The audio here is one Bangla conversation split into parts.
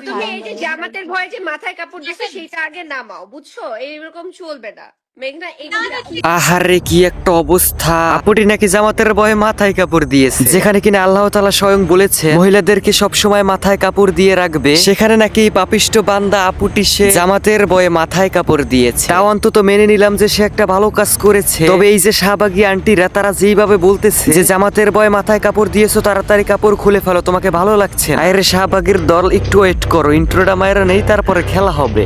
তুমি এই যে জামাতের ভয়ে যে মাথায় কাপড় দিছো সেটা আগে নামাও, বুঝছো? এইরকম চলবে না মেঘনা। আহারে কি একটা অবস্থা! আপুটি নাকি জামাতের ভয়ে মাথায় কাপড় দিয়েছে, যেখানে কিনা আল্লাহ তাআলা স্বয়ং বলেছে মহিলাদেরকে সবসময় মাথায় কাপড় দিয়ে রাখবে, সেখানে নাকি পাপিষ্ট বান্দা আপুটি সে জামাতের ভয়ে মাথায় কাপড় দিয়েছে। তাও অন্তত মেনে নিলাম যে সে একটা ভালো কাজ করেছে। তবে এই যে শাহবাগী আন্টিরা তারা যেইভাবে বলতেছে যে জামাতের ভয়ে মাথায় কাপড় দিয়েছো, তাড়াতাড়ি কাপড় খুলে ফেলো, তোমাকে ভালো লাগছে না। আরে শাহবাগীর দল, একটু ওয়েট করো, ইন্ট্রোটা মায়েরা নেই, তারপরে খেলা হবে।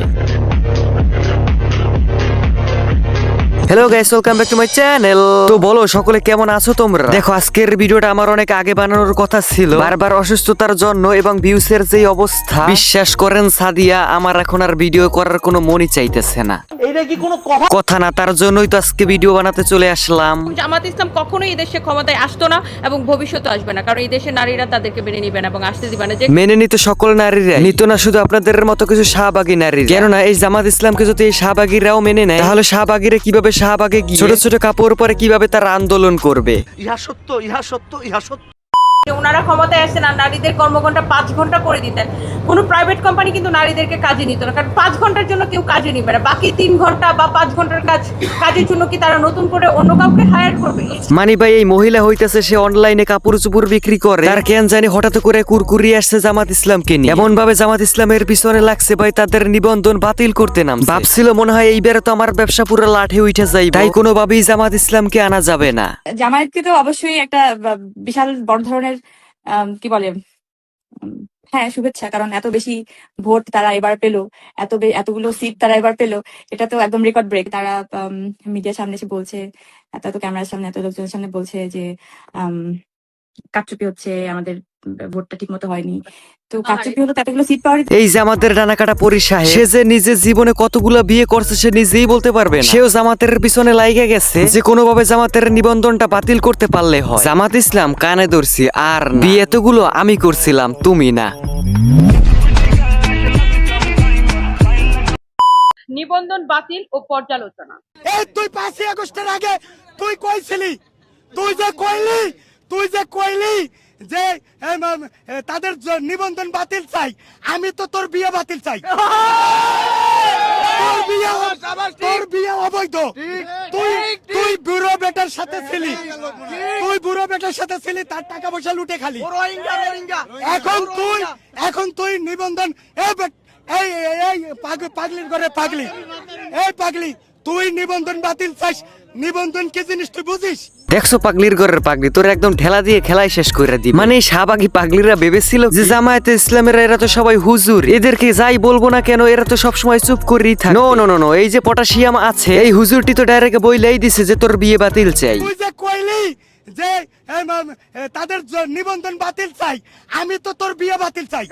Hello guys, welcome back to my channel. তো বলো সকলে কেমন আছো তোমরা? দেখো আজকের ভিডিওটা আমার অনেক আগে বানানোর কথা ছিল, বারবার অসুস্থতার জন্য এবং ভিউসের যে অবস্থা, বিশ্বাস করেন সাদিয়া, আমার এখন আর ভিডিও করার কোনো মনই চাইতেছে না। এইটা কি কোনো কথা না, তার জন্যই তো আজকে ভিডিও বানাতে চলে আসলাম। জামাত ইসলাম কখনোই এই দেশে ক্ষমতায় আসতো না এবং ভবিষ্যতে আসবে না, কারণ এই দেশের নারীরা তাদেরকে মেনে নিবে না এবং আসতে দিবে না। যে মেনে নিত সকল নারীরা, নিত না শুধু আপনাদের মতো কিছু শাহবাগী নারী। কেননা এই জামাত ইসলামকে যদি এই শাহবাগীরাও মেনে নেয়, তাহলে শাহবাগীরা কিভাবে শাহবাগে গিয়ে ছোট ছোট কাপড় পরে কিভাবে তারা আন্দোলন করবে? ইহা সত্য, ইহা সত্য, ইহা সত্য। ওনারা ক্ষমতায় আসেন আর নারীদের কর্মঘণ্টা 5 ঘন্টা করে দিতেন, কোনো প্রাইভেট কোম্পানি কিন্তু নারীদেরকে কাজে নিত না, কারণ 5 ঘন্টার জন্য কেউ কাজে নিবে না। বাকি 3 ঘন্টা বা 5 ঘন্টার কাজের জন্য কি তারা নতুন করে অন্য কাউকে হায়ার করবে? মানে ভাই এই মহিলা হইতাছে সে অনলাইনে কাপড় চোপড় বিক্রি করে, তার কেন জানি হঠাৎ করে কুরকুরি আসছে জামাত ইসলামকে নিয়ে, এমন ভাবে জামাত ইসলামের পিছনে লাগছে ভাই তাদের নিবন্ধন বাতিল করতে নাম। ভাবছিল মনে হয় এইবারে তো আমার ব্যবসা পুরো লাঠে উঠে যাই, তাই কোনোভাবেই জামাত ইসলামকে আনা যাবে না। জামায়াতকে তো অবশ্যই একটা বিশাল বড় ধরনের কি বলে হ্যাঁ শুভেচ্ছা, কারণ এত বেশি ভোট তারা এবার পেলো, এতগুলো সিট তারা এবার পেলো, এটা তো একদম রেকর্ড ব্রেক। তারা মিডিয়ার সামনে এসে বলছে, এত ক্যামেরার সামনে, এত লোকজনের সামনে বলছে যে কারচুপি হচ্ছে, আমাদের ভোটটা ঠিক মতো হয়নি। তো কারচুপি হলো এতগুলো সিট পাওয়ার। এই যে আমাদের ডানা কাটা পরি সাহেব, সে যে নিজে জীবনে কতগুলা বিয়ে করছে সে নিজেই বলতে পারবে না। সেও জামাতের পিছনে লাইগা গেছে যে কোনোভাবে জামাতের নিবন্ধনটা বাতিল করতে পারলে হয়। জামাত ইসলাম কানে ধরছি, আর বিয়ে এতগুলো আমি করছিলাম, তুমি না। নিবন্ধন বাতিল ও পর্যালোচনা। এই তুই 5ই আগস্টের আগে তুই কইছিলি, তুই যে কইলি যে তাদের নিবন্ধন বাতিল চাই, আমি তো তোর বিয়ে বাতিল চাই। তোর বিয়ে অবৈধ। তুই বুড়ো বেটার সাথে ছিলি, তার টাকা পয়সা লুটে খালি। এখন তুই নিবন্ধন এই পাগলির ঘরে পাগলি, এই পাগলি, তুই নিবন্ধন বাতিল চাস। নিবন্ধন কি জিনিস তুই বুঝিস? দেখছো পাগলির ঘরের পাগলি, তোর একদম ঠেলা দিয়ে খেলাই শেষ করে দিই। মানে এই শাহবাগী পাগলিরা ভেবেছিল যে জামায়াতে ইসলামের এরা তো সবাই হুজুর, এদেরকে যাই বলবো না কেন এরা তো সবসময় চুপ করেই থাকে। নো, এই যে পটাশিয়াম আছে, এই হুজুরটি তো ডাইরেক্ট বইলাই দিছে যে তোর বিয়ে বাতিল চাই। তুই যে কইলি যে তাদের নিবন্ধন বাতিল চাই, আমি তো তোর বিয়ে বাতিল চাই।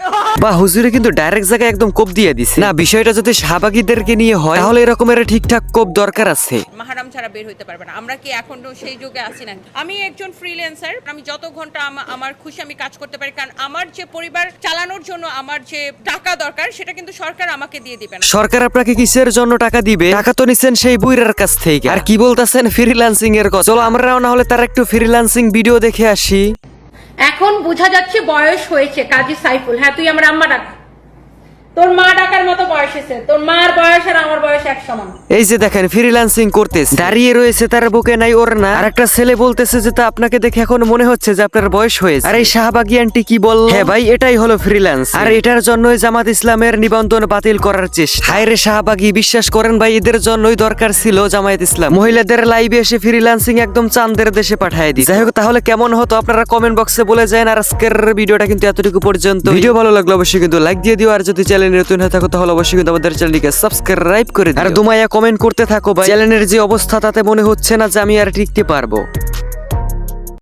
বা হুজুরে কিন্তু ডাইরেক্ট জায়গায় একদম কোপ দিয়ে দিছে। না, বিষয়টা যদি শাহবাগীদেরকে নিয়ে হয় তাহলে এরকমের ঠিকঠাক কোপ দরকার আছে। মাহারাম ছাড়া বের হইতে পারবে না। আমরা কি এখনো সেই যুগে আছি না? আমি একজন ফ্রিল্যান্সার, আমি যত ঘন্টা আমার খুশি আমি কাজ করতে পারি, কারণ আমার যে পরিবার চালানোর জন্য আমার যে টাকা দরকার সেটা কিন্তু সরকার আমাকে দিয়ে দিবে না। সরকার আপনাকে কিসের জন্য টাকা দিবে? টাকা তো নিছেন সেই বুইরার কাছ থেকে। আর কি বলতাছেন ফ্রিল্যান্সিং এর কথা? চলো আমরাও না হলে তার একটু ফ্রিল্যান্সিং ভিডিও দেখে আসি। এখন বোঝা যাচ্ছে বয়স হয়েছে। কাজী সাইফুল, হ্যাঁ তুই আমার আম্মা ডাক, তোর মা ডাকার মতো বয়স হয়েছে। তোর মার বয়স আর আমার বয়স এক সমান। এই যে দেখেন ফ্রিল্যান্সিং করতেছে, দাঁড়িয়ে রয়েছে, তার বুকে নাই ওর না। আর একটা ছেলে বলতেছে যে তা আপনাকে দেখে এখন মনে হচ্ছে যে আপনার বয়স হয়েছে। আর এই শাহবাগী আন্টি কি বল? হ্যাঁ ভাই, এটাই হলো ফ্রিল্যান্স, আর এটার জন্যই জামাত ইসলামের নিবন্ধন বাতিল করার চেষ্টা। হায় রে শাহবাগী, বিশ্বাস করেন ভাই এদের জন্যই দরকার ছিল জামায়াত ইসলাম মহিলাদের লাইভে এসে ফ্রিল্যান্সিং একদম চাঁদের দেশে পাঠিয়ে দিই। যাই হোক, তাহলে কেমন হতো আপনারা কমেন্ট বক্সে বলে যান। আর আজকের ভিডিওটা কিন্তু এতটুকু পর্যন্ত। ভিডিও ভালো লাগলো অবশ্যই কিন্তু লাইক দিয়ে দিও, আর যদি চ্যানেলে নতুন হয়ে থাকো তাহলে অবশ্যই কিন্তু আমাদের চ্যানেলটিকে সাবস্ক্রাইব করে দিও। আর দুমাইয়া কমেন্ট করতে থাকো ভাই, চ্যানেলের যে অবস্থা তাতে মনে হচ্ছে না যে আমি আর টিকতে পারবো।